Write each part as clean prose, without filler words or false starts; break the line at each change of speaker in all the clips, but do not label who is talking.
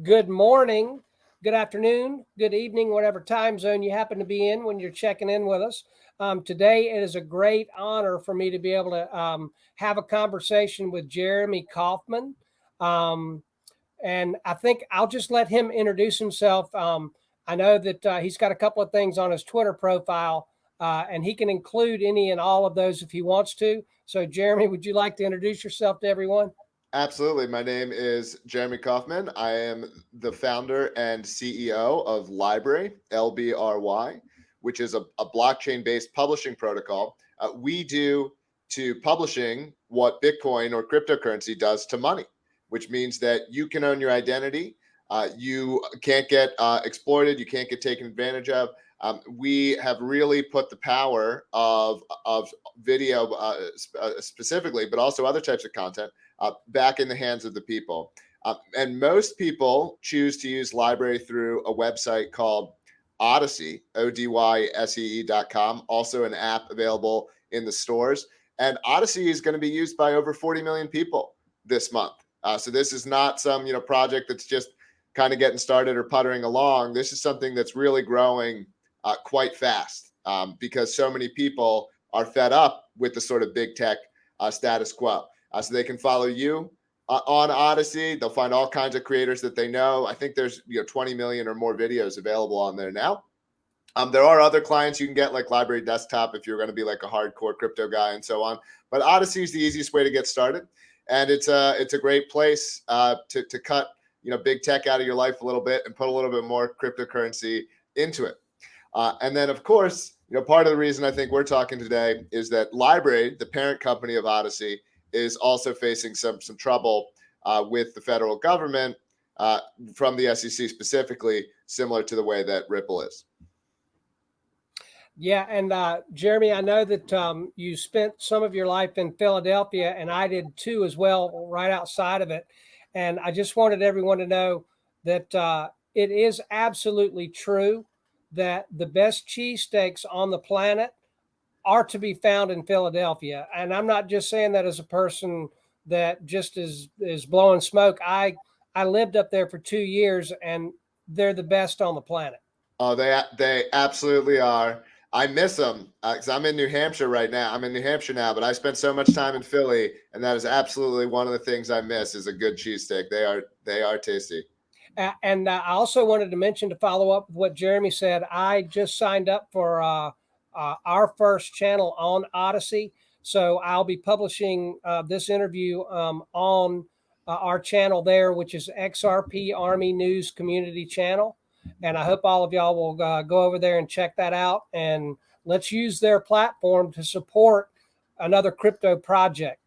Good morning, good afternoon, good evening, whatever time zone you happen to be in when you're checking in with us. Today, it is a great honor for me to be able to have a conversation with Jeremy Kauffman. And I think I'll just let him introduce himself. I know that he's got a couple of things on his Twitter profile, and he can include any and all of those if he wants to. So, Jeremy, would you like to introduce yourself to everyone?
Absolutely. My name is Jeremy Kauffman. I am the founder and CEO of Library, LBRY, which is a blockchain-based publishing protocol. We do to publishing what Bitcoin or cryptocurrency does to money, which means that you can own your identity. You can't get exploited. You can't get taken advantage of. We have really put the power of video specifically, but also other types of content back in the hands of the people. And most people choose to use Library through a website called Odyssey, ODYSEE.com, also an app available in the stores. And Odyssey is going to be used by over 40 million people this month. So this is not some project that's just kind of getting started or puttering along. This is something that's really growing quite fast because so many people are fed up with the sort of big tech status quo. So they can follow you on Odyssey. They'll find all kinds of creators that they know. I think there's 20 million or more videos available on there now. There are other clients you can get, like Library Desktop, if you're going to be like a hardcore crypto guy and so on. But Odyssey is the easiest way to get started, and it's a great place to cut big tech out of your life a little bit and put a little bit more cryptocurrency into it. And then, of course, part of the reason I think we're talking today is that Library, the parent company of Odyssey, is also facing some trouble with the federal government from the SEC specifically, similar to the way that Ripple is.
Yeah, and Jeremy, I know that you spent some of your life in Philadelphia, and I did too as well, right outside of it. And I just wanted everyone to know that it is absolutely true that the best cheesesteaks on the planet are to be found in Philadelphia. And I'm not just saying that as a person that just is blowing smoke. I lived up there for 2 years, and they're the best on the planet.
Oh, they absolutely are. I miss them because I'm in New Hampshire right now. I'm in New Hampshire now, but I spent so much time in Philly, and that is absolutely one of the things I miss is a good cheesesteak. They are tasty.
And I also wanted to mention, to follow up with what Jeremy said, I just signed up for our first channel on Odyssey. So I'll be publishing this interview on our channel there, which is XRP Army News Community Channel. And I hope all of y'all will go over there and check that out. And let's use their platform to support another crypto project.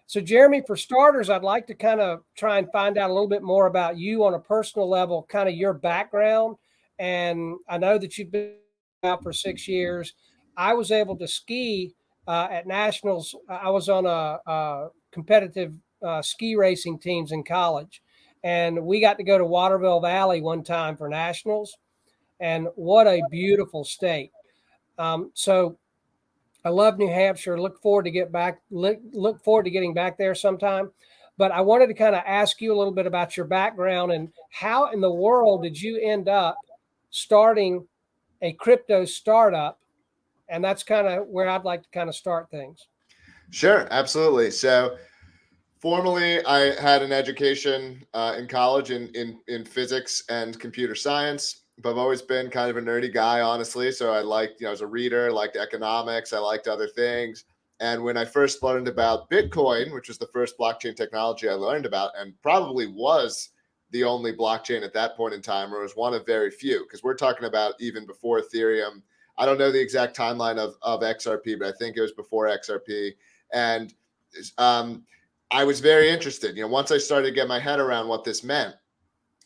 So, Jeremy, for starters, I'd like to kind of try and find out a little bit more about you on a personal level, kind of your background. And I know that you've been out for 6 years. I was able to ski at nationals. I was on a competitive ski racing teams in college, and we got to go to Waterville Valley one time for nationals. And what a beautiful state! So I love New Hampshire. Look forward to look forward to getting back there sometime. But I wanted to kind of ask you a little bit about your background and how in the world did you end up starting a crypto startup? And that's kind of where I'd like to kind of start things.
Sure, absolutely. So formally, I had an education in college in physics and computer science. But I've always been kind of a nerdy guy, honestly. So I liked, I was a reader, liked economics, I liked other things. And when I first learned about Bitcoin, which was the first blockchain technology I learned about, and probably was the only blockchain at that point in time, or was one of very few, because we're talking about even before Ethereum. I don't know the exact timeline of XRP, but I think it was before XRP. And I was very interested, once I started to get my head around what this meant.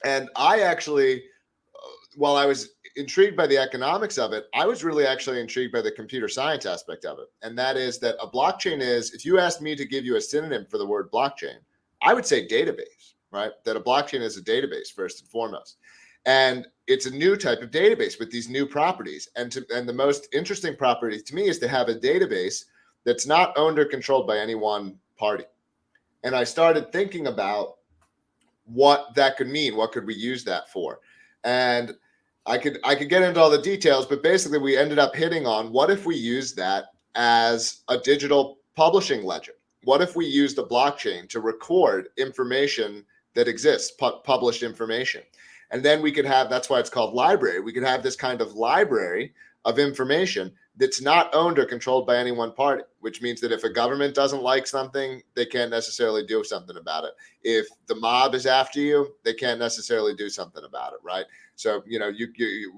And I actually, while I was intrigued by the economics of it, I was really actually intrigued by the computer science aspect of it. And that is that a blockchain is, if you asked me to give you a synonym for the word blockchain, I would say database, right? That a blockchain is a database first and foremost. And it's a new type of database with these new properties. And the most interesting property to me is to have a database that's not owned or controlled by any one party. And I started thinking about what that could mean. What could we use that for? And I could get into all the details, but basically we ended up hitting on, what if we use that as a digital publishing ledger? What if we use the blockchain to record information that exists, published information? And then we could have, that's why it's called library. We could have this kind of library of information that's not owned or controlled by any one party, which means that if a government doesn't like something, they can't necessarily do something about it. If the mob is after you, they can't necessarily do something about it, right? So,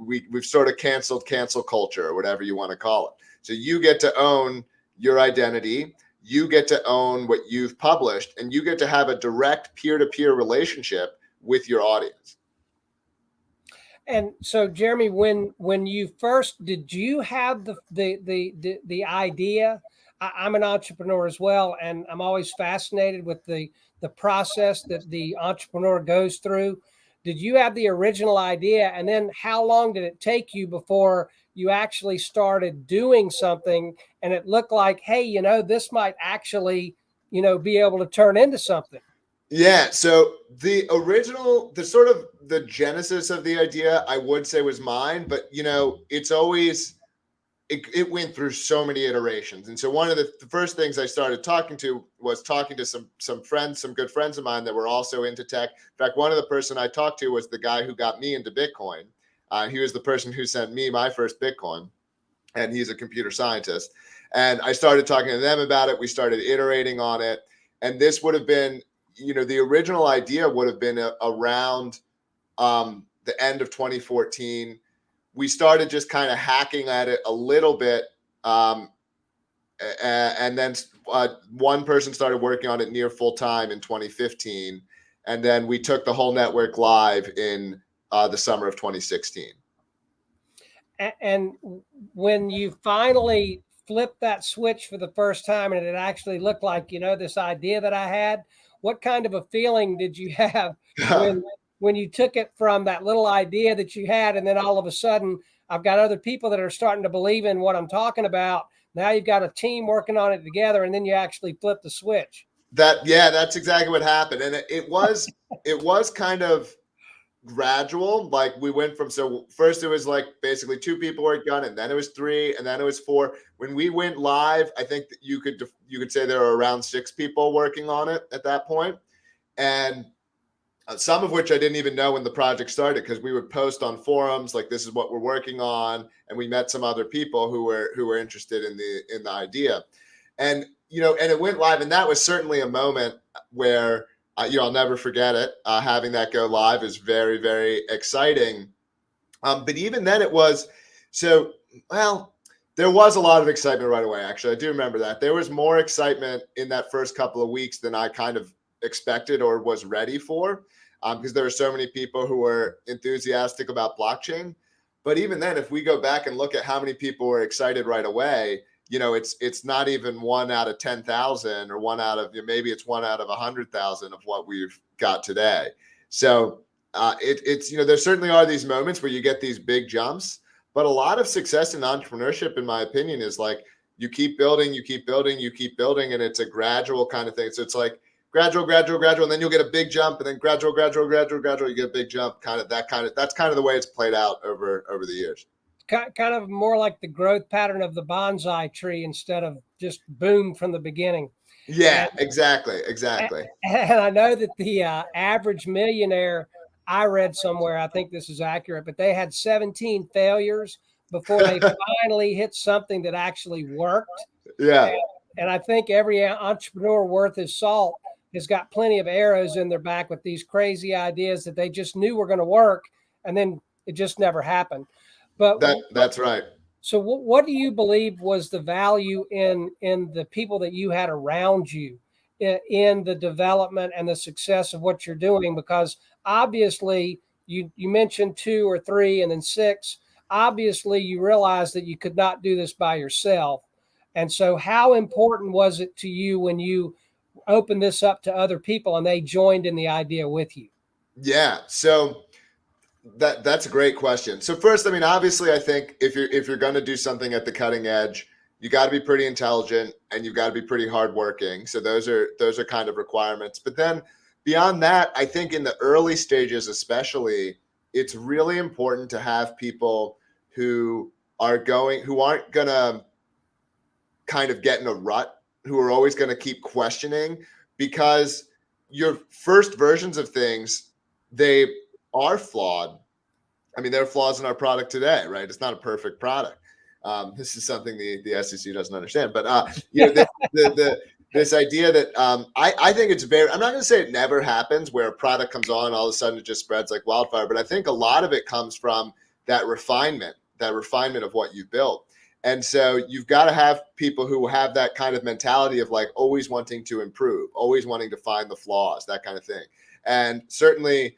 we've sort of canceled cancel culture, or whatever you want to call it. So you get to own your identity, you get to own what you've published, and you get to have a direct peer-to-peer relationship with your audience.
And so, Jeremy, when you first, did you have the idea? I'm an entrepreneur as well, and I'm always fascinated with the process that the entrepreneur goes through. Did you have the original idea, and then how long did it take you before you actually started doing something and it looked like, hey, this might actually, be able to turn into something?
Yeah, so the original, the genesis of the idea, I would say, was mine, but it's always, it went through so many iterations. And so one of the first things I started talking to some friends, some good friends of mine that were also into tech. In fact, one of the person I talked to was the guy who got me into Bitcoin. He was the person who sent me my first Bitcoin, and he's a computer scientist. And I started talking to them about it. We started iterating on it. And this would have been, the original idea would have been around the end of 2014. We started just kind of hacking at it a little bit. And then one person started working on it near full time in 2015. And then we took the whole network live in the summer of 2016.
And when you finally flipped that switch for the first time and it actually looked like, this idea that I had, what kind of a feeling did you have when you took it from that little idea that you had, and then all of a sudden I've got other people that are starting to believe in what I'm talking about? Now you've got a team working on it together, and then you actually flip the switch.
That's exactly what happened. And it was kind of gradual. Like we went from, so first it was like basically 2 people worked on it, and then it was 3, and then it was 4. When we went live, I think that you could say there were around 6 people working on it at that point. And some of which I didn't even know when the project started, because we would post on forums like, this is what we're working on, and we met some other people who were interested in the idea. And and it went live, and that was certainly a moment where I'll never forget it. Having that go live is very, very exciting. But even then it was, there was a lot of excitement right away. Actually, I do remember that. There was more excitement in that first couple of weeks than I kind of expected or was ready for, because there were so many people who were enthusiastic about blockchain. But even then, if we go back and look at how many people were excited right away, it's not even 1 out of 10,000, or 1 out of, maybe it's 1 out of 100,000 of what we've got today. So it's there certainly are these moments where you get these big jumps, but a lot of success in entrepreneurship, in my opinion, is like you keep building, you keep building, you keep building, and it's a gradual kind of thing. So it's like gradual, and then you'll get a big jump, and then gradual, you get a big jump. That's kind of the way it's played out over the years.
Kind of more like the growth pattern of the bonsai tree instead of just boom from the beginning.
Yeah, exactly.
And I know that the average millionaire, I read somewhere, I think this is accurate, but they had 17 failures before they finally hit something that actually worked.
Yeah.
And I think every entrepreneur worth his salt has got plenty of arrows in their back with these crazy ideas that they just knew were going to work, and then it just never happened. But
that's right.
So what do you believe was the value in the people that you had around you in the development and the success of what you're doing? Because obviously you mentioned 2 or 3 and then 6. Obviously you realized that you could not do this by yourself. And so how important was it to you when you opened this up to other people and they joined in the idea with you?
Yeah. So that's a great question. So first, obviously, I think if you're going to do something at the cutting edge, you got to be pretty intelligent and you've got to be pretty hardworking. So those are kind of requirements. But then beyond that, I think in the early stages, especially, it's really important to have people who aren't gonna kind of get in a rut, who are always going to keep questioning, because your first versions of things, they are flawed. I mean, there are flaws in our product today, right? It's not a perfect product. This is something the SEC doesn't understand, but this idea that I think it's very, I'm not going to say it never happens where a product comes on, all of a sudden it just spreads like wildfire, but I think a lot of it comes from that refinement of what you built. And so you've got to have people who have that kind of mentality of like always wanting to improve, always wanting to find the flaws, that kind of thing. And certainly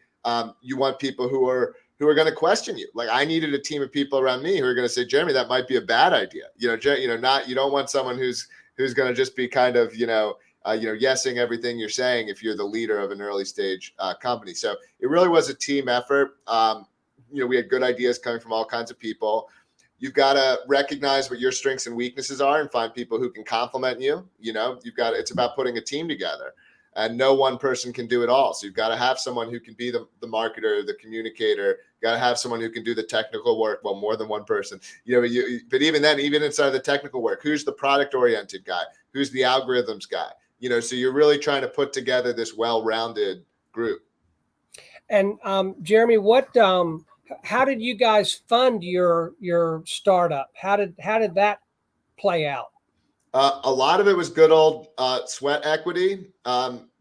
you want people who are going to question you. Like I needed a team of people around me who are going to say, Jeremy, that might be a bad idea. You don't want someone who's going to just be kind of, yesing everything you're saying if you're the leader of an early stage company. So it really was a team effort. We had good ideas coming from all kinds of people. You've got to recognize what your strengths and weaknesses are and find people who can complement you. It's about putting a team together, and no one person can do it all. So you've got to have someone who can be the marketer, the communicator. You got to have someone who can do the technical work. Well, more than one person, but even then, even inside the technical work, who's the product oriented guy? Who's the algorithms guy? So you're really trying to put together this well-rounded group.
And Jeremy, how did you guys fund your startup? How did that play out?
A lot of it was good old sweat equity.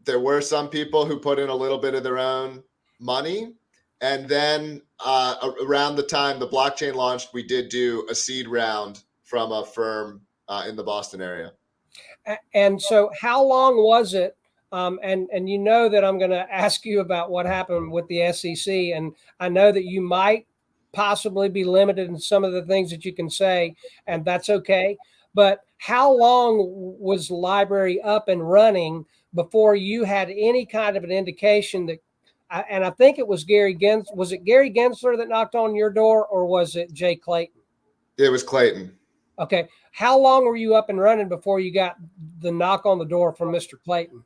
There were some people who put in a little bit of their own money. And then around the time the blockchain launched, we did do a seed round from a firm in the Boston area.
And so how long was it? And you know that I'm going to ask you about what happened with the SEC. And I know that you might possibly be limited in some of the things that you can say, and that's okay. But how long was LBRY up and running before you had any kind of an indication that, and I think it was Gary Gensler, was it Gary Gensler that knocked on your door, or was it Jay Clayton?
It was Clayton.
Okay. How long were you up and running before you got the knock on the door from Mr. Clayton?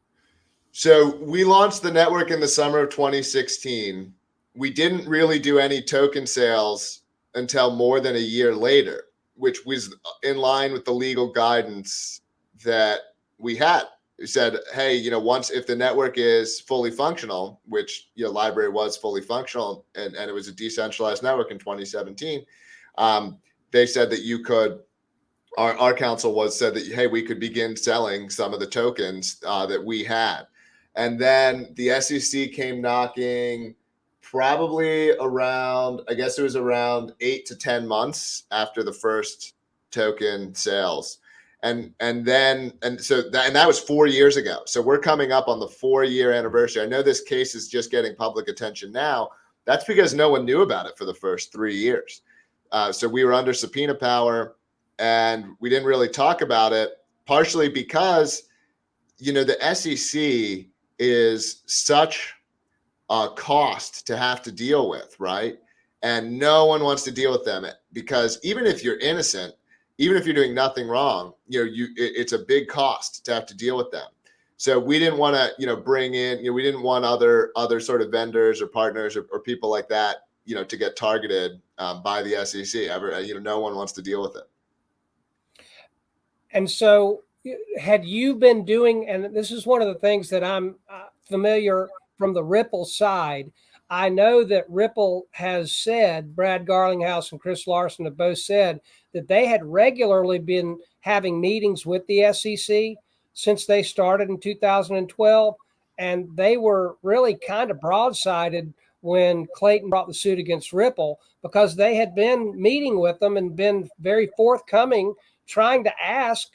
So we launched the network in the summer of 2016. We didn't really do any token sales until more than a year later, which was in line with the legal guidance that we had. We said, hey, if the network is fully functional, which LBRY was fully functional, and it was a decentralized network in 2017, they said that you could. Our counsel said that, hey, we could begin selling some of the tokens that we had. And then the SEC came knocking probably around, I guess it was around 8 to 10 months after the first token sales. And that was 4 years ago. So we're coming up on the 4-year anniversary. I know this case is just getting public attention now. That's because no one knew about it for the first 3 years. So we were under subpoena power, and we didn't really talk about it, partially because, the SEC is such a cost to have to deal with, right? And no one wants to deal with them, because even if you're innocent, even if you're doing nothing wrong, it's a big cost to have to deal with them. So we didn't want to, bring in, we didn't want other sort of vendors or partners or people like that, to get targeted by the SEC. No one wants to deal with it.
And so had you been doing, and this is one of the things that I'm familiar from the Ripple side, I know that Ripple has said, Brad Garlinghouse and Chris Larson have both said that they had regularly been having meetings with the SEC since they started in 2012. And they were really kind of broadsided when Clayton brought the suit against Ripple, because they had been meeting with them and been very forthcoming, trying to ask,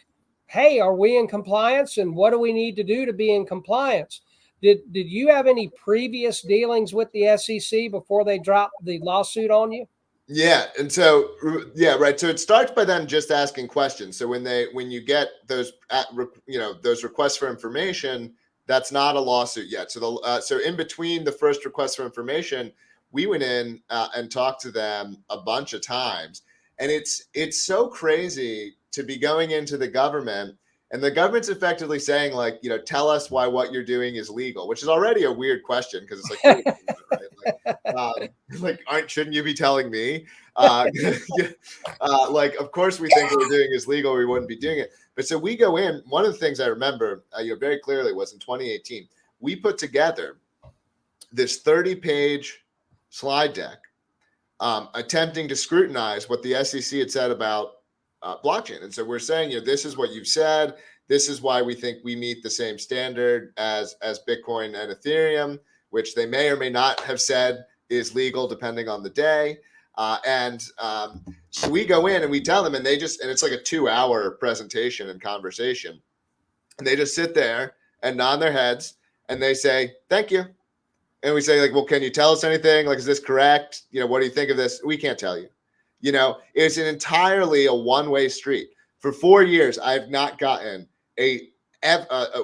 hey, are we in compliance? And what do we need to do to be in compliance? Did you have any previous dealings with the SEC before they dropped the lawsuit on you?
Yeah. And so, yeah, right. So it starts by them just asking questions. So when you get those, those requests for information, that's not a lawsuit yet. So so in between the first request for information, we went in and talked to them a bunch of times. And it's so crazy to be going into the government And the government's effectively saying, like, tell us why what you're doing is legal, which is already a weird question because it's like, what are you doing, right? Shouldn't you be telling me? Like, of course, we think what we're doing is legal. We wouldn't be doing it. But so we go in. One of the things I remember very clearly was in 2018, we put together this 30-page slide deck attempting to scrutinize what the SEC had said about blockchain. And so we're saying, this is what you've said. This is why we think we meet the same standard as Bitcoin and Ethereum, which they may or may not have said is legal depending on the day. So we go in and we tell them, and it's like a 2-hour presentation and conversation. And they just sit there and nod their heads and they say, thank you. And we say, like, well, can you tell us anything? Like, is this correct? What do you think of this? We can't tell you. It's an entirely a one-way street. For 4 years, I've not gotten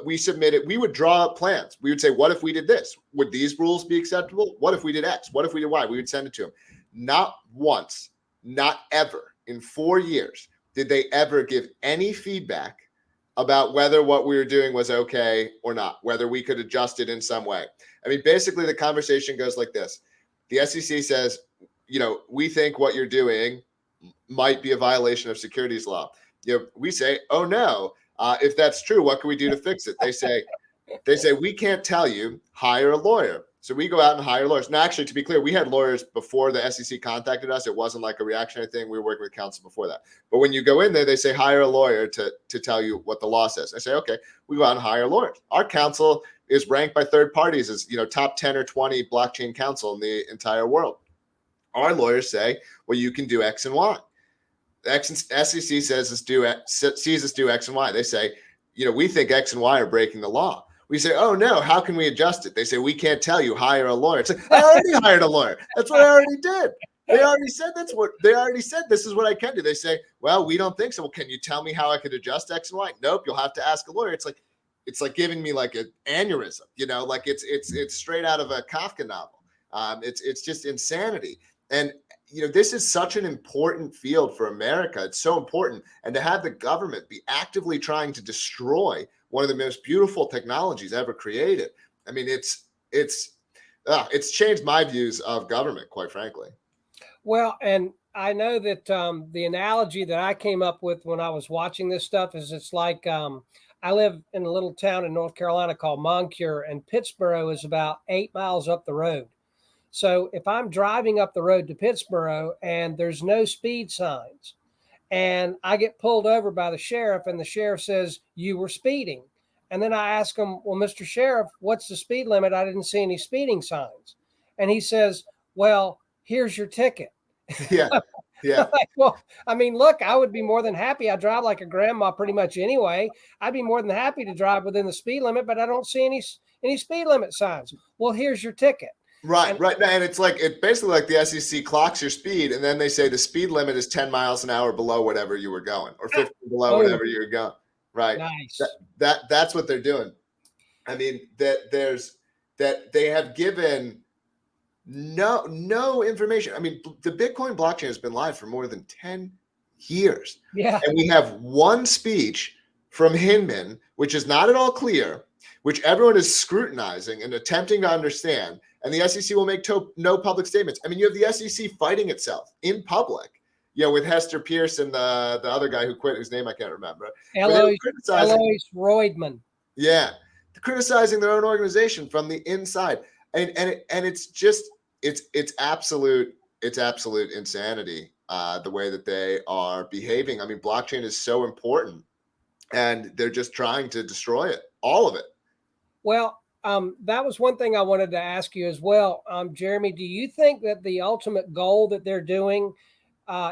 we submitted, we would draw up plans. We would say, what if we did this? Would these rules be acceptable? What if we did X? What if we did Y? We would send it to them. Not once, not ever in 4 years did they ever give any feedback about whether what we were doing was okay or not, whether we could adjust it in some way. I mean, basically the conversation goes like this. The SEC says, we think what you're doing might be a violation of securities law. We say, oh no, if that's true, what can we do to fix it? They say, we can't tell you, hire a lawyer. So we go out and hire lawyers. Now, actually, to be clear, we had lawyers before the SEC contacted us. It wasn't like a reactionary thing. We were working with counsel before that. But when you go in there, they say, hire a lawyer to tell you what the law says. I say, okay, we go out and hire lawyers. Our counsel is ranked by third parties as, top 10 or 20 blockchain counsel in the entire world. Our lawyers say, well, you can do X and Y. The SEC sees us do X and Y. They say, we think X and Y are breaking the law. We say, oh no, how can we adjust it? They say, we can't tell you, hire a lawyer. It's like, I already hired a lawyer. That's what I already did. They already said this is what I can do. They say, well, we don't think so. Well, can you tell me how I could adjust X and Y? Nope, you'll have to ask a lawyer. It's like giving me like an aneurysm, like it's straight out of a Kafka novel. It's just insanity. And this is such an important field for America. It's so important. And to have the government be actively trying to destroy one of the most beautiful technologies ever created. I mean, it's changed my views of government, quite frankly.
Well, and I know that the analogy that I came up with when I was watching this stuff is it's like I live in a little town in North Carolina called Moncure, and Pittsboro is about 8 miles up the road. So if I'm driving up the road to Pittsboro and there's no speed signs, and I get pulled over by the sheriff and the sheriff says, you were speeding. And then I ask him, well, Mr. Sheriff, what's the speed limit? I didn't see any speeding signs. And he says, well, here's your ticket.
Yeah. Yeah.
Like, well, I mean, look, I would be more than happy. I drive like a grandma pretty much anyway. I'd be more than happy to drive within the speed limit, but I don't see any speed limit signs. Well, here's your ticket.
Right. And it's basically like the SEC clocks your speed, and then they say the speed limit is 10 miles an hour below whatever you were going, or 15 below whatever you were going. Right.
Nice.
That's what they're doing. I mean, that they have given no information. I mean, the Bitcoin blockchain has been live for more than 10 years.
Yeah.
And we have one speech from Hinman, which is not at all clear, which everyone is scrutinizing and attempting to understand. And the SEC will make no public statements. I mean, you have the SEC fighting itself in public, with Hester Pierce and the other guy who quit, whose name I can't remember.
Eloise Roydman.
Yeah. Criticizing their own organization from the inside. And it's just, it's absolute insanity, the way that they are behaving. I mean, blockchain is so important, and they're just trying to destroy it, all of it.
Well, that was one thing I wanted to ask you as well. Jeremy, do you think that the ultimate goal that they're doing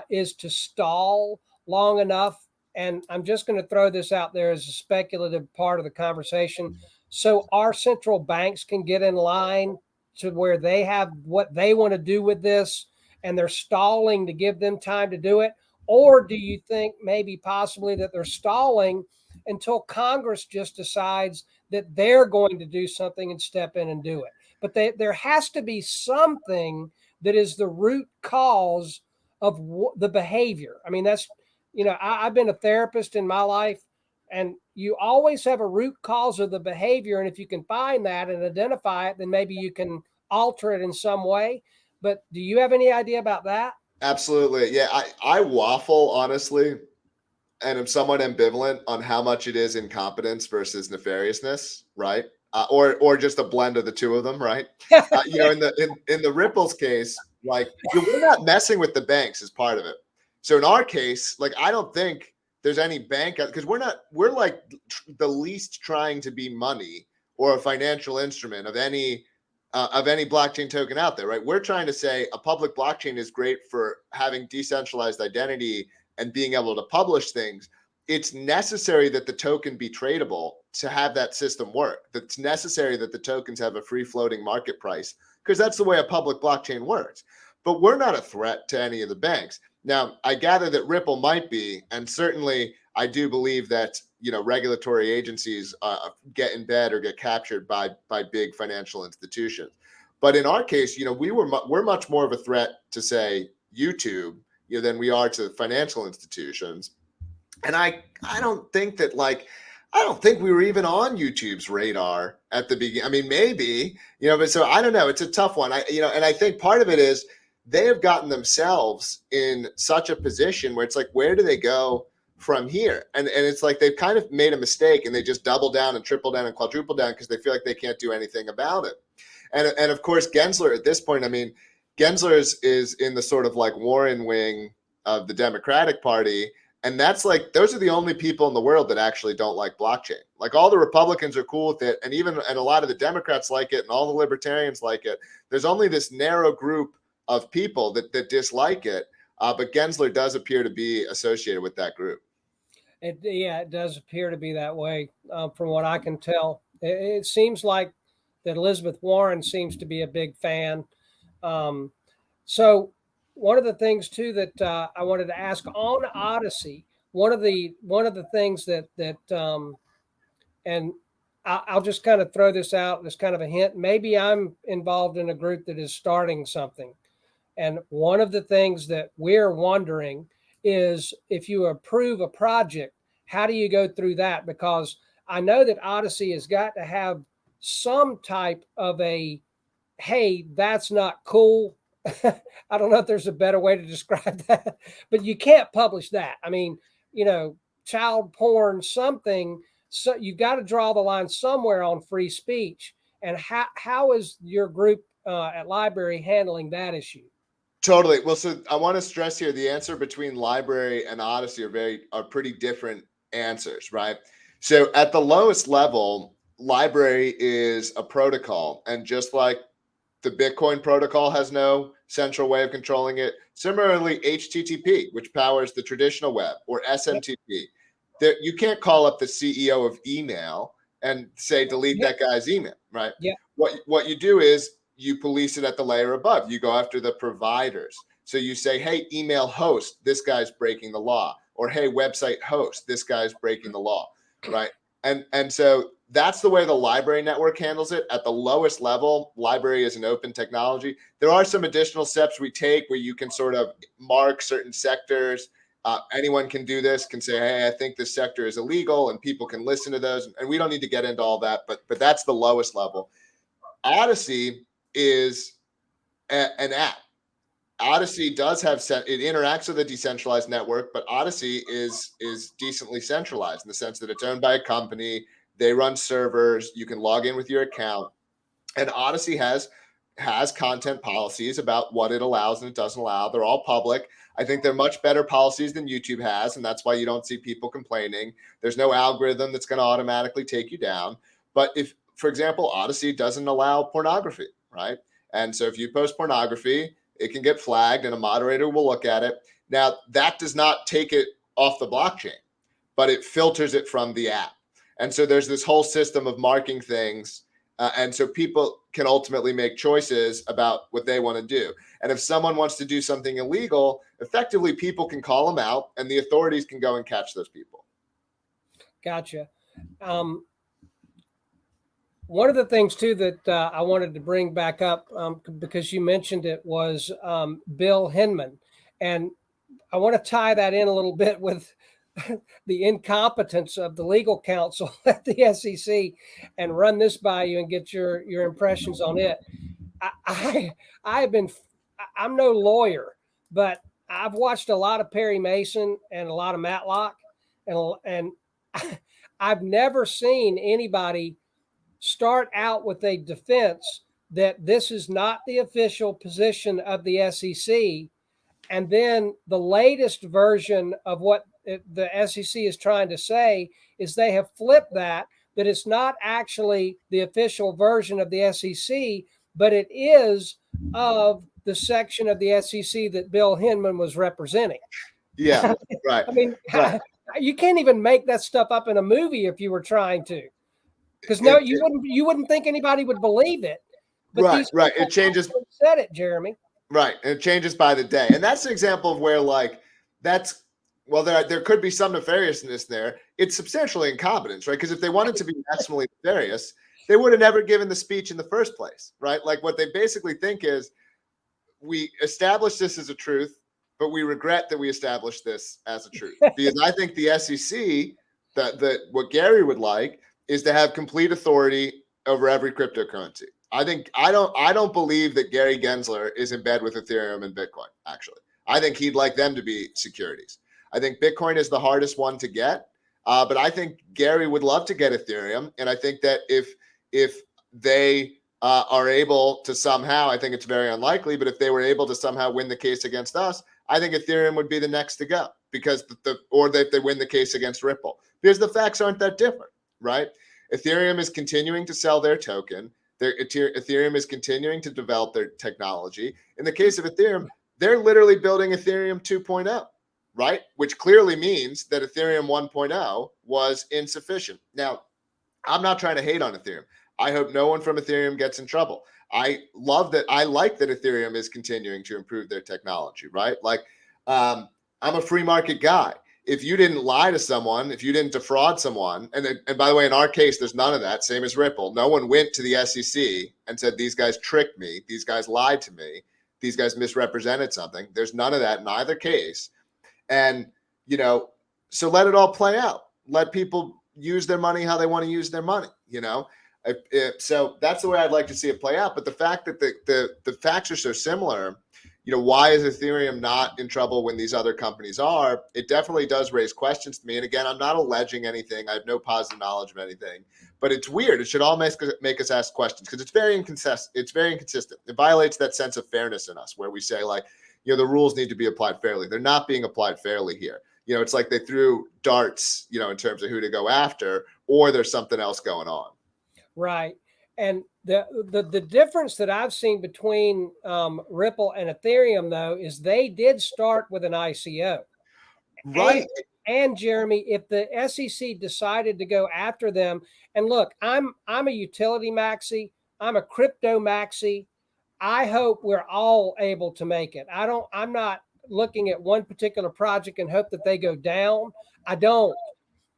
is to stall long enough? And I'm just going to throw this out there as a speculative part of the conversation. So our central banks can get in line to where they have what they want to do with this, and they're stalling to give them time to do it? Or do you think maybe possibly that they're stalling until Congress just decides that they're going to do something and step in and do it? But there has to be something that is the root cause of the behavior. I mean, that's, I've been a therapist in my life, And you always have a root cause of the behavior. And if you can find that and identify it, then maybe you can alter it in some way. But do you have any idea about that?
Absolutely. Yeah, I waffle honestly, and I'm somewhat ambivalent on how much it is incompetence versus nefariousness, right? Or just a blend of the two of them, right? In the Ripple's case, like we're not messing with the banks as part of it. So in our case, like I don't think there's any bank because we're like the least trying to be money or a financial instrument of any blockchain token out there, right? We're trying to say a public blockchain is great for having decentralized identity and being able to publish things. It's necessary that the token be tradable to have that system work. It's necessary that the tokens have a free floating market price because that's the way a public blockchain works. But we're not a threat to any of the banks. Now, I gather that Ripple might be, and certainly I do believe that regulatory agencies get in bed or get captured by big financial institutions. But in our case, we're much more of a threat to say YouTube, than we are to financial institutions. And I don't think that I don't think we were even on YouTube's radar at the beginning. I mean, maybe, but so I don't know. It's a tough one. And I think part of it is they have gotten themselves in such a position where it's like, where do they go from here? And it's like they've kind of made a mistake and they just double down and triple down and quadruple down because they feel like they can't do anything about it. And of course, Gensler at this point, I mean, Gensler is in the sort of like Warren wing of the Democratic Party. And that's like, those are the only people in the world that actually don't like blockchain. Like all the Republicans are cool with it. And a lot of the Democrats like it and all the libertarians like it. There's only this narrow group of people that dislike it. But Gensler does appear to be associated with that group.
It does appear to be that way from what I can tell. It seems like that Elizabeth Warren seems to be a big fan. So one of the things too that I wanted to ask on Odyssey, one of the things that and I'll just kind of throw this out as kind of a hint. Maybe I'm involved in a group that is starting something. And one of the things that we're wondering is if you approve a project, how do you go through that? Because I know that Odyssey has got to have some type of hey, that's not cool. I don't know if there's a better way to describe that, but you can't publish that. I mean, child porn, something. So you've got to draw the line somewhere on free speech. And how is your group at Library handling that issue?
Totally. Well, so I want to stress here the answer between Library and Odyssey are pretty different answers, right? So at the lowest level, Library is a protocol, and just like the Bitcoin protocol has no central way of controlling it, similarly HTTP, which powers the traditional web, or SMTP, that you can't call up the CEO of email and say delete that guy's email, right?
Yeah.
What you do is you police it at the layer above. You go after the providers. So you say, hey, email host, this guy's breaking the law. Or hey, website host, this guy's breaking the law, right? And so that's the way the Library network handles it. At the lowest level, Library is an open technology. There are some additional steps we take where you can sort of mark certain sectors. Anyone can do this, can say, hey, I think this sector is illegal, and people can listen to those. And we don't need to get into all that, but that's the lowest level. Odyssey is an app. Odyssey does have it interacts with a decentralized network, but Odyssey is decently centralized in the sense that it's owned by a company. They run servers. You can log in with your account, and Odyssey has content policies about what it allows and it doesn't allow. They're all public. I think they're much better policies than YouTube has, and that's why you don't see people complaining. There's no algorithm that's going to automatically take you down. But if, for example, Odyssey doesn't allow pornography, right? And so if you post pornography, it can get flagged and a moderator will look at it. Now, that does not take it off the blockchain, but it filters it from the app. And so there's this whole system of marking things. And so people can ultimately make choices about what they want to do. And if someone wants to do something illegal, effectively people can call them out and the authorities can go and catch those people.
Gotcha. One of the things too that I wanted to bring back up because you mentioned it was Bill Hinman, and I want to tie that in a little bit with the incompetence of the legal counsel at the SEC and run this by you and get your impressions on it. I've been, I'm no lawyer, but I've watched a lot of Perry Mason and a lot of Matlock, and I've never seen anybody start out with a defense that this is not the official position of the SEC. And then the latest version of what the SEC is trying to say is they have flipped that it's not actually the official version of the SEC, but it is of the section of the SEC that Bill Hinman was representing.
Yeah, right.
I mean,
right.
You can't even make that stuff up in a movie if you were trying to, because you wouldn't think anybody would believe it. But
right. It changes.
Said it, Jeremy.
Right, and it changes by the day, and that's an example of where there could be some nefariousness there. It's substantially incompetence, right? Because if they wanted to be maximally nefarious, they would have never given the speech in the first place, right? Like what they basically think is, we established this as a truth, but we regret that we established this as a truth. Because I think the SEC, that what Gary would like is to have complete authority over every cryptocurrency. I don't believe that Gary Gensler is in bed with Ethereum and Bitcoin, actually. I think he'd like them to be securities. I think Bitcoin is the hardest one to get, but I think Gary would love to get Ethereum. And I think that if they are able to somehow, I think it's very unlikely, but if they were able to somehow win the case against us, I think Ethereum would be the next to go, because if they win the case against Ripple, because the facts aren't that different, right? Ethereum is continuing to sell their token. Ethereum is continuing to develop their technology. In the case of Ethereum, they're literally building Ethereum 2.0, right? Which clearly means that Ethereum 1.0 was insufficient. Now, I'm not trying to hate on Ethereum. I hope no one from Ethereum gets in trouble. I like that Ethereum is continuing to improve their technology, right? Like, I'm a free market guy. If you didn't lie to someone, if you didn't defraud someone, and by the way, in our case, there's none of that, same as Ripple. No one went to the SEC and said, these guys tricked me, these guys lied to me, these guys misrepresented something. There's none of that in either case. And, so let it all play out. Let people use their money how they want to use their money, So that's the way I'd like to see it play out. But the fact that the facts are so similar, why is Ethereum not in trouble when these other companies are? It definitely does raise questions to me. And again, I'm not alleging anything. I have no positive knowledge of anything. But it's weird. It should all make us ask questions, because it's very inconsistent. It violates that sense of fairness in us, where we say, like, the rules need to be applied fairly. They're not being applied fairly here. It's like they threw darts, in terms of who to go after, or there's something else going on.
Right. And the difference that I've seen between Ripple and Ethereum, though, is they did start with an ICO.
Right.
And Jeremy, if the SEC decided to go after them, and look, I'm a utility maxi, I'm a crypto maxi. I hope we're all able to make it. I'm not looking at one particular project and hope that they go down. I don't.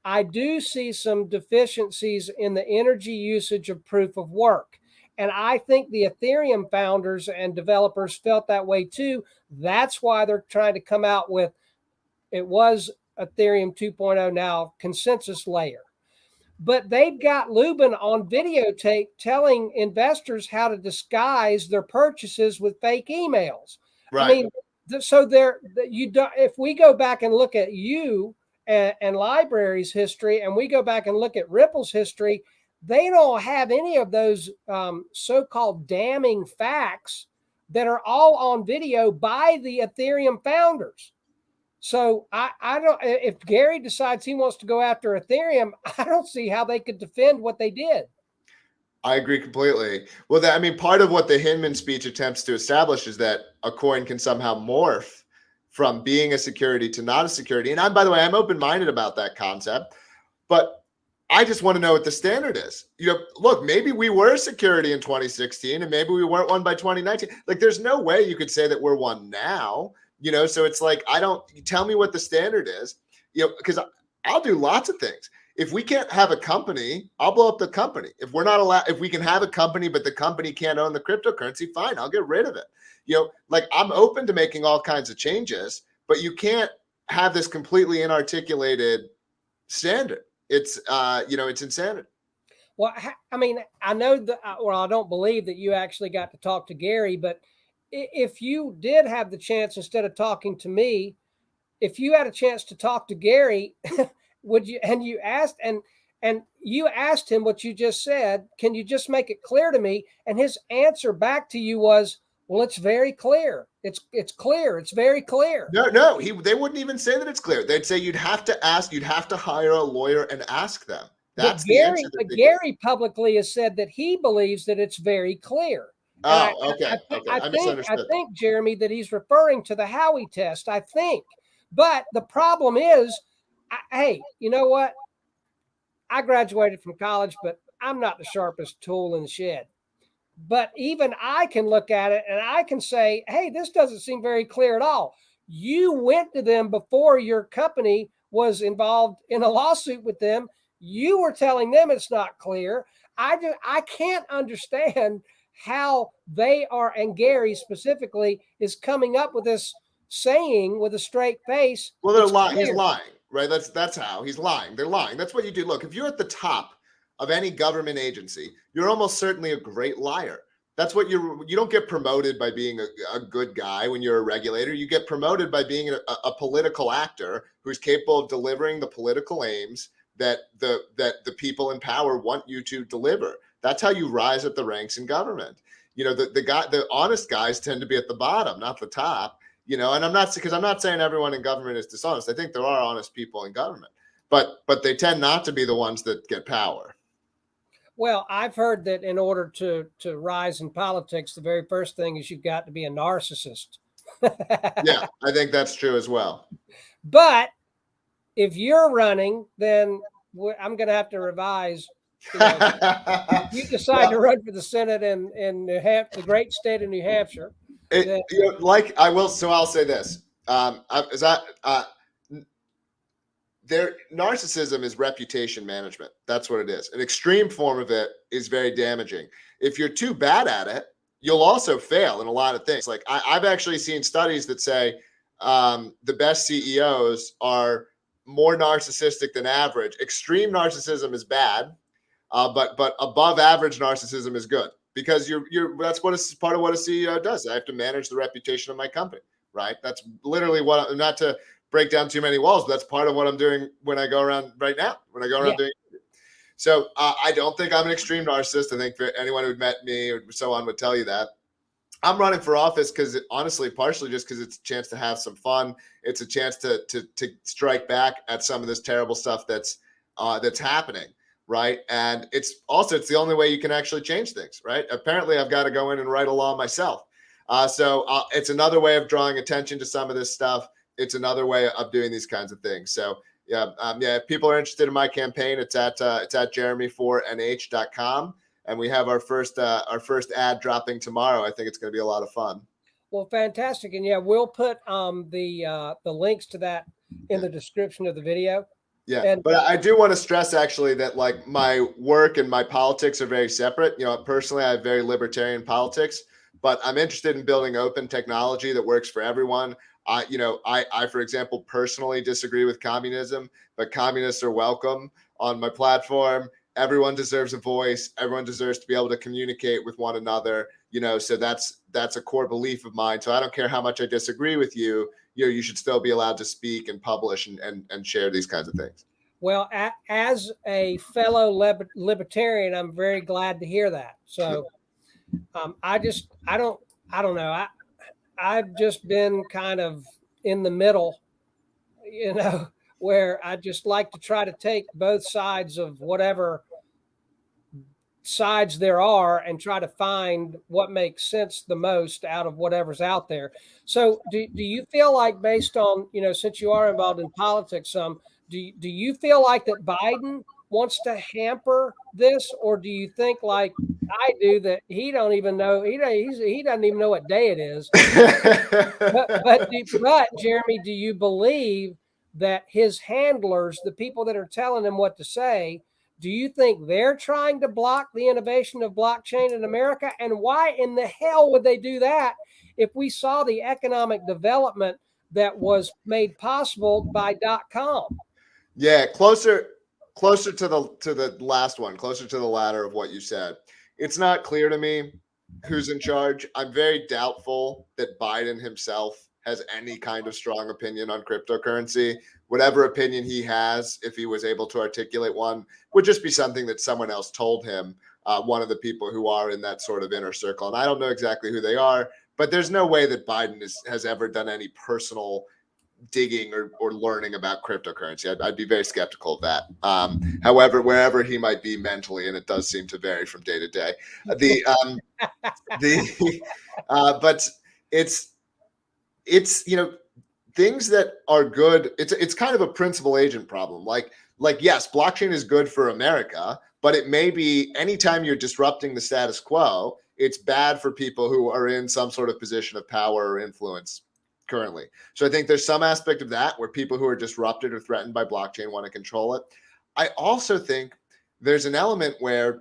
I do see some deficiencies in the energy usage of proof of work. And I think the Ethereum founders and developers felt that way too. That's why they're trying to come out with, it was Ethereum 2.0 now, consensus layer. But they've got Lubin on videotape telling investors how to disguise their purchases with fake emails.
Right.
I mean, so if we go back and look at and Library's history, and we go back and look at Ripple's history, they don't have any of those so-called damning facts that are all on video by the Ethereum founders. So I don't. If Gary decides he wants to go after Ethereum, I don't see how they could defend what they did.
I agree completely. Well, part of what the Hinman speech attempts to establish is that a coin can somehow morph from being a security to not a security. And by the way, I'm open-minded about that concept, but I just want to know what the standard is. Look, maybe we were a security in 2016 and maybe we weren't one by 2019. Like, there's no way you could say that we're one now, so it's like, tell me what the standard is, because I'll do lots of things. If we can't have a company, I'll blow up the company. If we're not allowed, if we can have a company, but the company can't own the cryptocurrency, fine, I'll get rid of it. Like, I'm open to making all kinds of changes, but you can't have this completely inarticulated standard. It's it's insanity.
Well, I mean, I know that, well, I don't believe that you actually got to talk to Gary, but if you did have the chance, instead of talking to me, if you had a chance to talk to Gary, would you, and you asked him what you just said, can you just make it clear to me? And his answer back to you was, well, it's very clear. It's clear. It's very clear.
No, they wouldn't even say that it's clear. They'd say you'd have to hire a lawyer and ask them. That's the answer.
But Gary publicly has said that he believes that it's very clear.
Okay.
I
misunderstood.
think, Jeremy, that he's referring to the Howey test, I think. But the problem is, hey, you know what? I graduated from college, but I'm not the sharpest tool in the shed. But even I can look at it and I can say, hey, this doesn't seem very clear at all. You went to them before your company was involved in a lawsuit with them. You were telling them it's not clear. I can't understand how they are, and Gary specifically is coming up with this saying with a straight face.
Well, they're lying. He's lying, right? That's how he's lying. They're lying. That's what you do. Look, if you're at the top of any government agency, you're almost certainly a great liar. That's what you don't get promoted by being a good guy when you're a regulator. You get promoted by being a political actor who's capable of delivering the political aims that the people in power want you to deliver. That's how you rise at the ranks in government. The honest guys tend to be at the bottom, not the top. And I'm not saying everyone in government is dishonest. I think there are honest people in government, but they tend not to be the ones that get power.
Well, I've heard that in order to rise in politics, the very first thing is you've got to be a narcissist.
Yeah, I think that's true as well.
But if you're running, then I'm going to have to revise. If you decide to run for the Senate in the great state of New Hampshire.
I'll say this. Their narcissism is reputation management. That's what it is. An extreme form of it is very damaging. If you're too bad at it, you'll also fail in a lot of things. Like I've actually seen studies that say the best CEOs are more narcissistic than average. Extreme narcissism is bad, but above average narcissism is good, because that's part of what a CEO does. I have to manage the reputation of my company, right? That's literally not to break down too many walls, but that's part of what I'm doing when I go around right now, doing. So I don't think I'm an extreme narcissist. I think anyone who'd met me or so on would tell you that. I'm running for office because, honestly, partially just because it's a chance to have some fun. It's a chance to strike back at some of this terrible stuff that's happening, right? And it's the only way you can actually change things, right? Apparently, I've got to go in and write a law myself. So it's another way of drawing attention to some of this stuff. It's another way of doing these kinds of things. So if people are interested in my campaign, it's at jeremy4nh.com. And we have our first ad dropping tomorrow. I think it's going to be a lot of fun.
Well, fantastic. And we'll put the links to that in the description of the video.
Yeah. But I do want to stress actually that like my work and my politics are very separate. Personally, I have very libertarian politics, but I'm interested in building open technology that works for everyone. I, for example, personally disagree with communism, but communists are welcome on my platform. Everyone deserves a voice. Everyone deserves to be able to communicate with one another, so that's a core belief of mine. So I don't care how much I disagree with you, you should still be allowed to speak and publish and share these kinds of things.
Well, as a fellow libertarian, I'm very glad to hear that. So I don't know. I've just been kind of in the middle, where I just like to try to take both sides of whatever sides there are and try to find what makes sense the most out of whatever's out there. So do you feel like, based on, since you are involved in politics do you feel like that Biden wants to hamper this, or do you think, like I do, that he don't even know, he doesn't even know what day it is? but Jeremy, do you believe that his handlers, the people that are telling him what to say, do you think they're trying to block the innovation of blockchain in America? And why in the hell would they do that if we saw the economic development that was made possible by .com.
Yeah, closer to the last one, closer to the latter of what you said. It's not clear to me who's in charge. I'm very doubtful that Biden himself has any kind of strong opinion on cryptocurrency. Whatever opinion he has, if he was able to articulate one, would just be something that someone else told him, one of the people who are in that sort of inner circle. And I don't know exactly who they are, but there's no way that Biden has ever done any personal digging or learning about cryptocurrency. I'd be very skeptical of that. However, wherever he might be mentally, and it does seem to vary from day to day, but it's things that are good. It's kind of a principal agent problem. Like yes, blockchain is good for America, but it may be anytime you're disrupting the status quo, it's bad for people who are in some sort of position of power or influence currently. So I think there's some aspect of that where people who are disrupted or threatened by blockchain want to control it. I also think there's an element where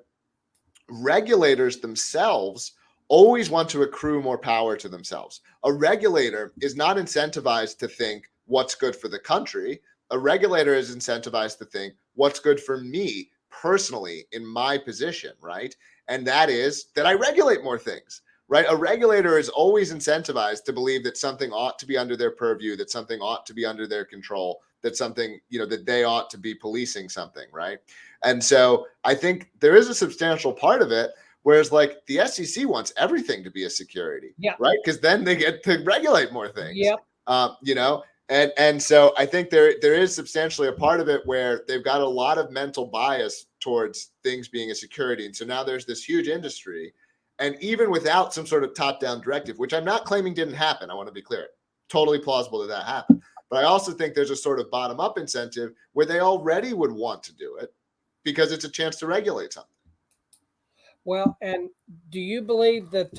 regulators themselves always want to accrue more power to themselves. A regulator is not incentivized to think what's good for the country. A regulator is incentivized to think what's good for me personally in my position, right? And that is that I regulate more things. Right? A regulator is always incentivized to believe that something ought to be under their purview, that something ought to be under their control, that something, that they ought to be policing something, right? And so I think there is a substantial part of it, whereas like the SEC wants everything to be a security, right? Because then they get to regulate more things, and so I think there is substantially a part of it where they've got a lot of mental bias towards things being a security. And so now there's this huge industry. And even without some sort of top-down directive, which I'm not claiming didn't happen, I want to be clear, totally plausible that happened. But I also think there's a sort of bottom-up incentive where they already would want to do it because it's a chance to regulate something.
Well, and do you believe that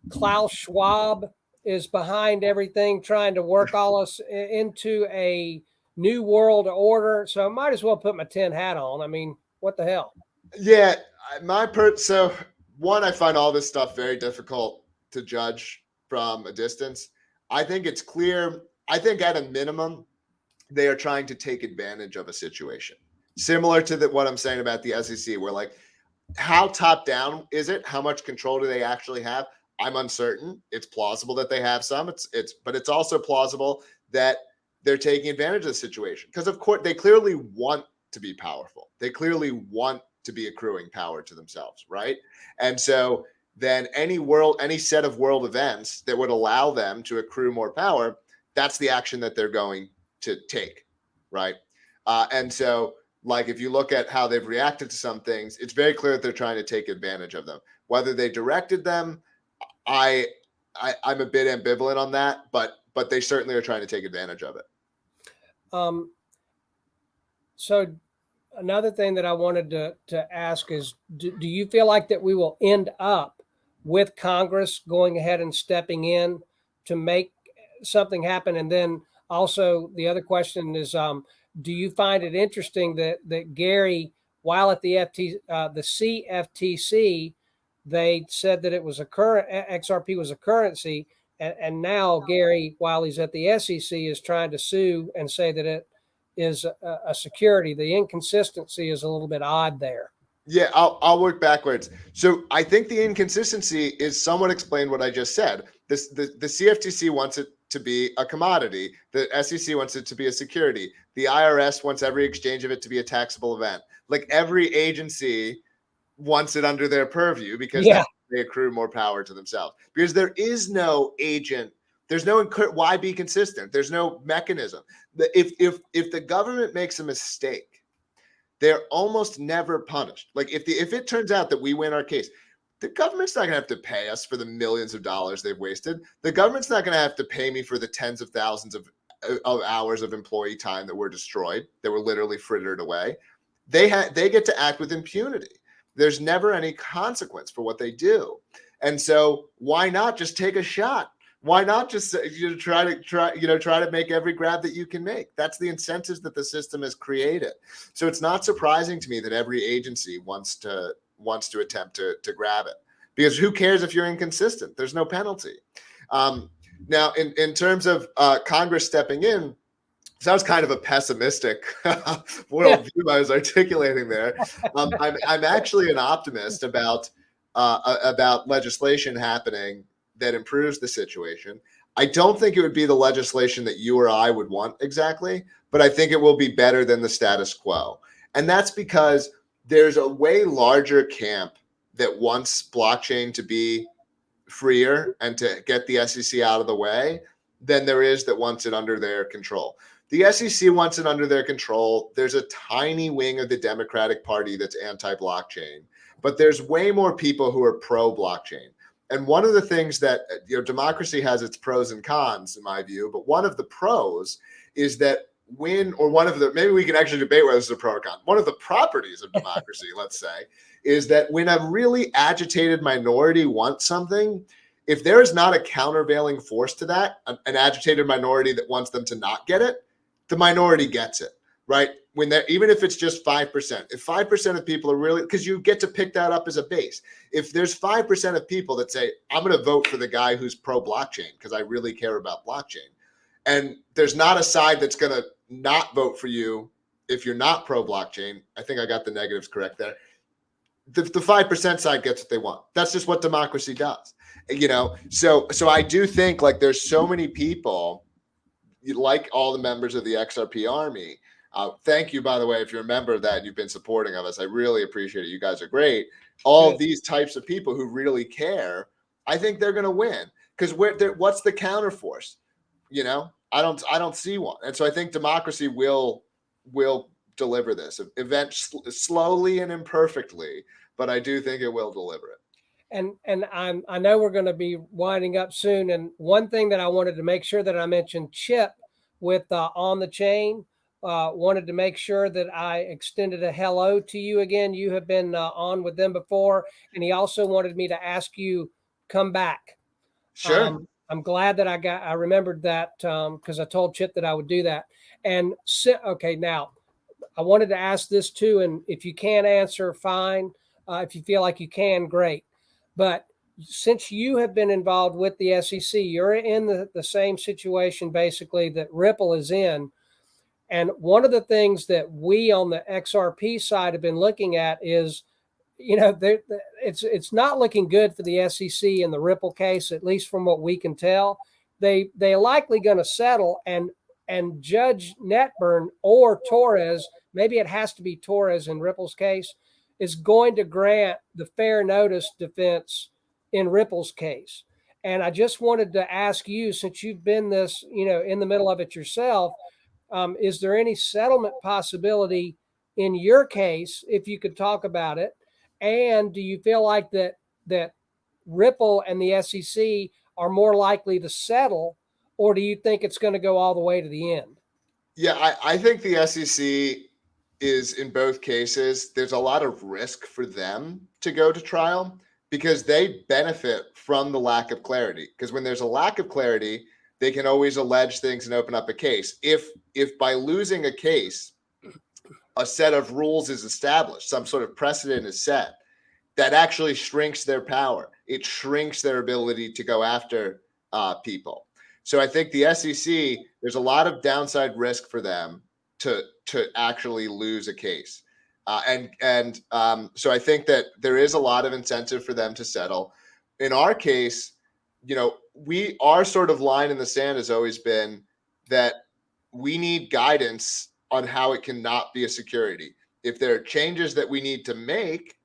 Klaus Schwab is behind everything, trying to work all us into a new world order? So I might as well put my tin hat on. I mean, what the hell?
Yeah, so one, I find all this stuff very difficult to judge from a distance. I think it's clear. I think at a minimum, they are trying to take advantage of a situation similar to what I'm saying about the SEC, where like, how top down is it? How much control do they actually have? I'm uncertain. It's plausible that they have some. But it's also plausible that they're taking advantage of the situation because, of course, they clearly want to be powerful. They clearly want to be accruing power to themselves, right? And so then any set of world events that would allow them to accrue more power, that's the action that they're going to take, right? And so, like, if you look at how they've reacted to some things, it's very clear that they're trying to take advantage of them. Whether they directed them, I'm a bit ambivalent on that, but they certainly are trying to take advantage of it.
So another thing that I wanted to ask is, do you feel like that we will end up with Congress going ahead and stepping in to make something happen? And then also the other question is, do you find it interesting that Gary, while at the CFTC, they said that it was XRP was a currency, and now Gary, while he's at the SEC, is trying to sue and say that it is a security. The inconsistency is a little bit odd there.
Yeah, I'll work backwards. So I think the inconsistency is somewhat explained what I just said. The CFTC wants it to be a commodity. The SEC wants it to be a security. The IRS wants every exchange of it to be a taxable event. Like every agency wants it under their purview because they accrue more power to themselves. Because there is no agent. There's no why be consistent. There's no mechanism. If the government makes a mistake, they're almost never punished. Like if it turns out that we win our case, the government's not going to have to pay us for the millions of dollars they've wasted. The government's not going to have to pay me for the tens of thousands of hours of employee time that were destroyed, that were literally frittered away. They get to act with impunity. There's never any consequence for what they do. And so why not just take a shot? Why not just try to make every grab that you can make? That's the incentives that the system has created. So it's not surprising to me that every agency wants to attempt to grab it, because who cares if you're inconsistent? There's no penalty. Now, in terms of Congress stepping in, sounds kind of a pessimistic worldview I was articulating there. I'm actually an optimist about legislation happening that improves the situation. I don't think it would be the legislation that you or I would want exactly, but I think it will be better than the status quo. And that's because there's a way larger camp that wants blockchain to be freer and to get the SEC out of the way than there is that wants it under their control. The SEC wants it under their control. There's a tiny wing of the Democratic Party that's anti-blockchain, but there's way more people who are pro-blockchain. And one of the things that, democracy has its pros and cons, in my view, but one of the pros is that maybe we can actually debate whether this is a pro or con. One of the properties of democracy, let's say, is that when a really agitated minority wants something, if there is not a countervailing force to that, an agitated minority that wants them to not get it, the minority gets it, right? Even if it's just 5%, if 5% of people are really, because you get to pick that up as a base. If there's 5% of people that say, I'm going to vote for the guy who's pro blockchain because I really care about blockchain, and there's not a side that's going to not vote for you if you're not pro blockchain, I think I got the negatives correct there. The 5% side gets what they want. That's just what democracy does, So I do think like there's so many people, like all the members of the XRP army. Thank you, by the way, if you're a member of that and you've been supporting of us. I really appreciate it. You guys are great. All of these types of people who really care, I think they're going to win because what's the counterforce? I don't see one, and so I think democracy will deliver this event slowly and imperfectly, but I do think it will deliver it.
And I know we're going to be winding up soon. And one thing that I wanted to make sure that I mentioned, Chip with On the Chain, wanted to make sure that I extended a hello to you again. You have been on with them before, and he also wanted me to ask you come back.
Sure.
I'm glad that I remembered that because I told Chip that I would do that. And okay, now I wanted to ask this too, and if you can't answer, fine. If you feel like you can, great. But since you have been involved with the SEC, you're in the same situation basically that Ripple is in. And one of the things that we on the XRP side have been looking at is, it's not looking good for the SEC in the Ripple case, at least from what we can tell. They're likely going to settle, and Judge Netburn or Torres, maybe it has to be Torres in Ripple's case, is going to grant the fair notice defense in Ripple's case. And I just wanted to ask you, since you've been in the middle of it yourself, is there any settlement possibility in your case, if you could talk about it? And do you feel like that Ripple and the SEC are more likely to settle, or do you think it's going to go all the way to the end?
Yeah, I think the SEC is, in both cases, there's a lot of risk for them to go to trial because they benefit from the lack of clarity. Because when there's a lack of clarity, they can always allege things and open up a case. If by losing a case, a set of rules is established, some sort of precedent is set, that actually shrinks their power. It shrinks their ability to go after people. So I think the SEC, there's a lot of downside risk for them to actually lose a case. So I think that there is a lot of incentive for them to settle. In our case, our sort of line in the sand has always been that we need guidance on how it cannot be a security. If there are changes that we need to make,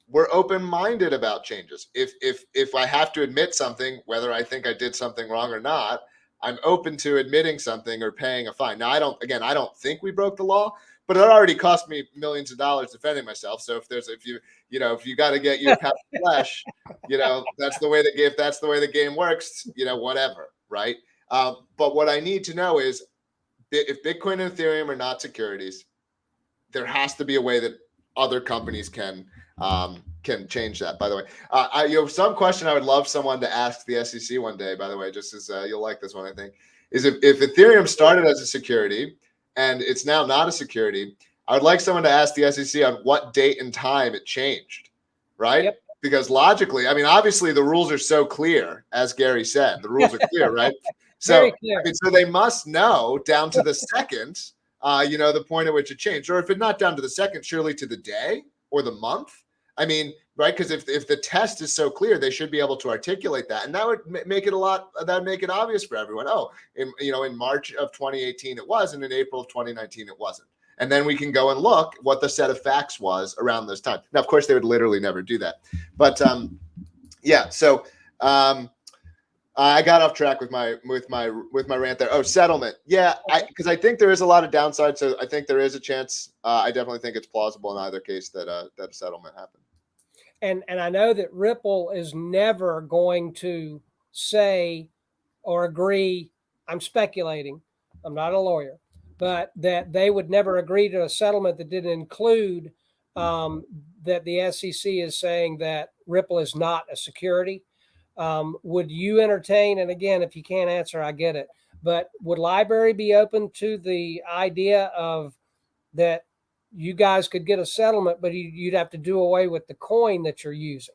we're open-minded about changes. If I have to admit something, whether I think I did something wrong or not, I'm open to admitting something or paying a fine. Now, I don't think we broke the law, but it already cost me millions of dollars defending myself. So if you got to get your pound of flesh, that's the way the game works, whatever. Right. But what I need to know is if Bitcoin and Ethereum are not securities, there has to be a way that other companies can change that. By the way, some question I would love someone to ask the SEC one day, by the way, just as you'll like this one, I think, is if Ethereum started as a security and it's now not a security, I would like someone to ask the SEC on what date and time it changed, right?
Yep.
because logically, I mean, obviously the rules are so clear, as Gary said, the rules are clear, right? So,
Very clear.
I mean, so they must know down to the second, the point at which it changed, or if it's not down to the second, surely to the day or the month. I mean, right? Because if the test is so clear, they should be able to articulate that, and that would make it obvious for everyone. Oh, in March of 2018 it was, and in April of 2019 it wasn't. And then we can go and look what the set of facts was around those times. Now, of course, they would literally never do that. But yeah, so I got off track with my rant there. Oh, settlement. Yeah, because I think there is a lot of downside. So I think there is a chance. I definitely think it's plausible in either case that a settlement happened.
And I know that Ripple is never going to say or agree. I'm speculating. I'm not a lawyer, but that they would never agree to a settlement that didn't include that the SEC is saying that Ripple is not a security. Would you entertain? And again, if you can't answer, I get it. But would LBRY be open to the idea of that you guys could get a settlement, but you'd have to do away with the coin that you're using?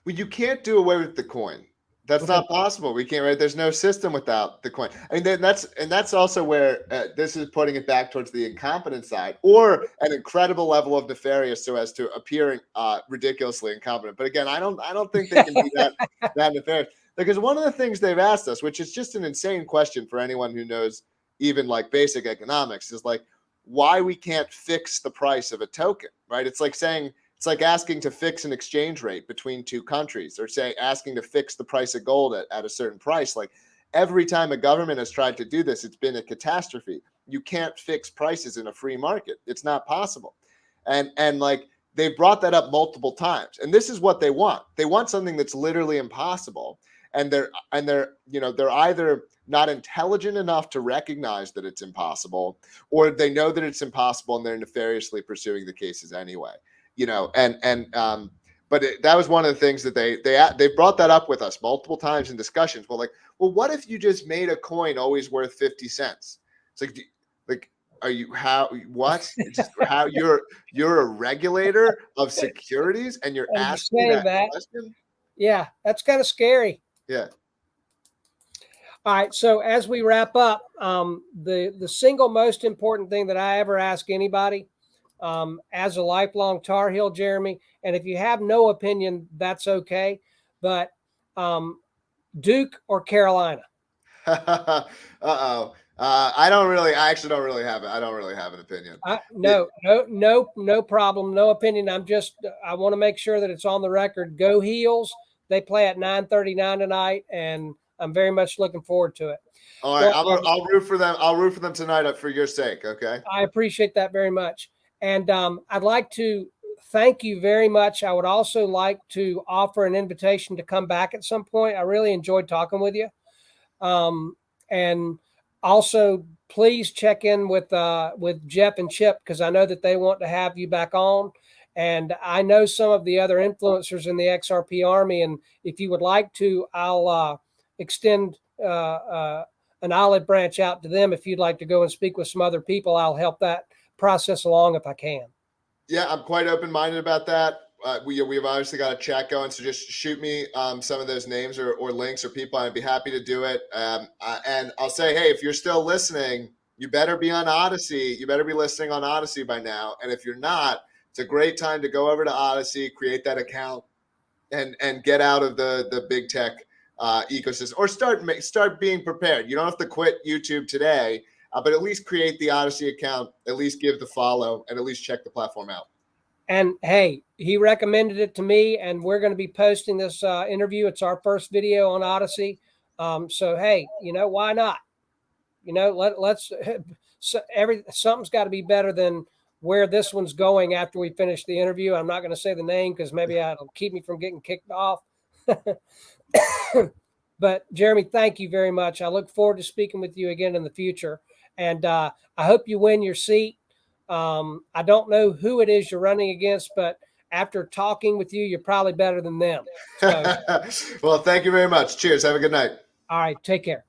Well, you can't do away with the coin. That's not possible. We can't, right? There's no system without the coin. I mean, that's also where this is putting it back towards the incompetence side, or an incredible level of nefarious, so as to appearing ridiculously incompetent. But again, I don't think they can be that nefarious, because one of the things they've asked us, which is just an insane question for anyone who knows even like basic economics, is like why we can't fix the price of a token, right? It's like asking to fix an exchange rate between two countries, or asking to fix the price of gold at a certain price. Like every time a government has tried to do this, it's been a catastrophe. You can't fix prices in a free market. It's not possible. And like they've brought that up multiple times. And this is what they want. They want something that's literally impossible. And they're either not intelligent enough to recognize that it's impossible, or they know that it's impossible and they're nefariously pursuing the cases anyway. But that was one of the things that they brought that up with us multiple times in discussions. Well, what if you just made a coin always worth 50 cents? It's like, are you how you're a regulator of securities and you're asking that question?
Yeah, that's kind of scary.
Yeah.
All right. So as we wrap up, the single most important thing that I ever ask anybody, as a lifelong Tar Heel, Jeremy, and if you have no opinion, that's okay. But Duke or Carolina?
Uh-oh. I actually don't really have it. I don't really have an opinion.
No problem. No opinion. I want to make sure that it's on the record. Go Heels. They play at 9:39 tonight, and I'm very much looking forward to it.
All right. I'll root for them. I'll root for them tonight for your sake. Okay.
I appreciate that very much. And I'd like to thank you very much. I would also like to offer an invitation to come back at some point. I really enjoyed talking with you. And also, please check in with Jeff and Chip, because I know that they want to have you back on. And I know some of the other influencers in the XRP army. And if you would like to, I'll extend an olive branch out to them. If you'd like to go and speak with some other people, I'll help that process along if I can.
Yeah, I'm quite open-minded about that. We've obviously got a chat going, so just shoot me some of those names or links or people. I'd be happy to do it. And I'll say, hey, if you're still listening, you better be on Odyssey. You better be listening on Odyssey by now. And if you're not, it's a great time to go over to Odyssey, create that account, and get out of the big tech ecosystem, or start being prepared. You don't have to quit YouTube today. But at least create the Odyssey account, at least give the follow, and at least check the platform out.
And hey, he recommended it to me, and we're going to be posting this interview. It's our first video on Odyssey. So, hey, why not? Let's something's got to be better than where this one's going after we finish the interview. I'm not going to say the name because maybe that'll keep me from getting kicked off. But Jeremy, thank you very much. I look forward to speaking with you again in the future. And I hope you win your seat. I don't know who it is you're running against, but after talking with you, you're probably better than them. So,
well, thank you very much. Cheers. Have a good night.
All right. Take care.